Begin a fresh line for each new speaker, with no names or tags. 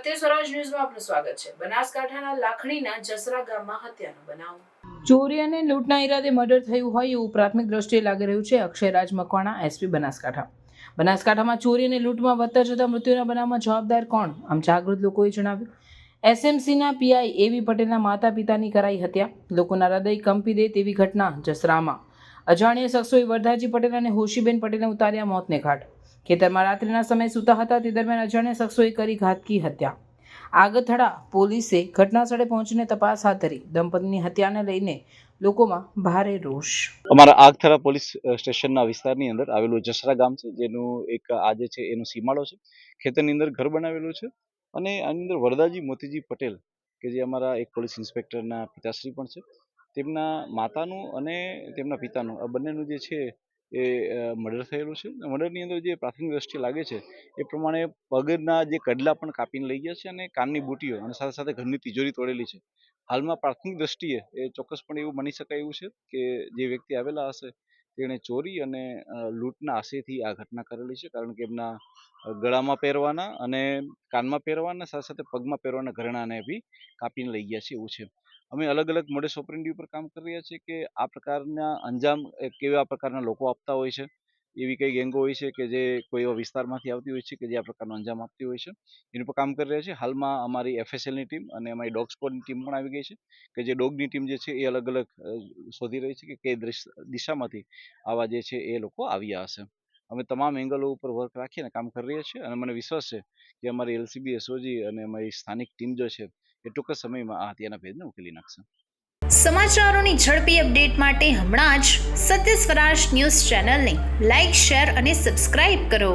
સત્ય સ્વરાજ ન્યૂઝમાં આપનું સ્વાગત છે। બનાસકાંઠાના લાખણીના જસરા ગામમાં હત્યાનો બનાવ। ચોરી અને લૂંટના ઈરાદે મર્ડર થયું હોય એવું પ્રાથમિક દ્રષ્ટિએ લાગી રહ્યું છે। અક્ષયરાજ મકવાણા, એસપી બનાસકાંઠા। બનાસકાંઠામાં ચોરી અને લૂંટમાં વધતા જતા મૃત્યુના બનાવમાં જવાબદાર કોણ? આમ જાગૃત લોકોએ જણાવ્યું। એસએમસીના પીઆઈ એવી પટેલના માતા પિતાની કરાઈ હત્યા। લોકોના હૃદય કંપી દે તેવી ઘટના જસરામાં। અજાણ્યા શખ્સોએ વરદાજી પટેલ અને હોશીબેન પટેલને ઉતાર્યા મોતને ઘાટ। ખેતરમાં રાત્રિના સમયે સૂતા હતા તે દરમિયાન અજાણ્યા શખ્સોએ કરી ઘાતકી હત્યા। આગથડા પોલીસે ઘટનાસ્થળે પહોંચીને તપાસ હાથ ધરી। દંપતીની હત્યાને લઈને લોકોમાં ભારે રોષ।
અમારા આગથરા પોલીસ સ્ટેશનના વિસ્તારની અંદર આવેલું જસરા ગામ છે, જેનું એક આજે છે એનો સીમાડો છે। ખેતરની અંદર ઘર બનાવેલું છે અને આની અંદર વરદાજી મોતીજી પટેલ કે જે અમારા એક પોલીસ ઇન્સ્પેક્ટરના પિતાશ્રી પણ છે, તેમના માતાનું અને તેમના પિતાનું આ બંનેનું જે છે એ મર્ડર થયેલું છે। મર્ડરની અંદર જે પ્રાથમિક દ્રષ્ટિએ લાગે છે એ પ્રમાણે પગના જે કડલા પણ કાપીને લઈ ગયા છે અને કાનની બુટીઓ અને સાથે સાથે ઘરની તિજોરી તોડેલી છે। હાલમાં પ્રાથમિક દ્રષ્ટિએ એ ચોક્કસપણે એવું માની શકાય એવું છે કે જે વ્યક્તિ આવેલા હશે તેણે ચોરી અને લૂંટના આશયથી આ ઘટના કરેલી છે, કારણ કે એમના ગળામાં પહેરવાના અને કાનમાં પહેરવાના સાથે સાથે પગમાં પહેરવાના ઘરેણાને બી કાપીને લઈ ગયા છે એવું છે। અમે અલગ અલગ મોડસ ઓપરેન્ડી ઉપર કામ કરી રહ્યા છીએ કે આ પ્રકારના અંજામ કેવા પ્રકારના લોકો આપતા હોય છે, એવી કઈ ગેંગો હોય છે કે જે કોઈ એવા વિસ્તારમાંથી આવતી હોય છે કે જે આ પ્રકારનો અંજામ આપતી હોય છે, એની ઉપર કામ કરી રહ્યા છીએ। હાલમાં અમારી એફએસએલની ટીમ અને અમારી ડોગ સ્કોડની ટીમ પણ આવી ગઈ છે કે જે ડોગની ટીમ જે છે એ અલગ અલગ શોધી રહી છે કે કઈ દિશામાંથી આવા જે છે એ લોકો આવ્યા હશે। અમે તમામ એંગલો ઉપર વર્ક રાખીને કામ કરી રહ્યા છીએ અને મને વિશ્વાસ છે કે અમારી એલસીબી, એસઓજી અને અમારી સ્થાનિક ટીમ જે છે એ ટૂંક સમયમાં આ હત્યાના ભેદને ઉકેલી નાખશે।
સમાચારોની ઝડપી અપડેટ માટે હમણાં જ સત્ય સ્વરાજ ન્યૂઝ ચેનલને લાઇક, શેર અને સબસ્ક્રાઇબ કરો।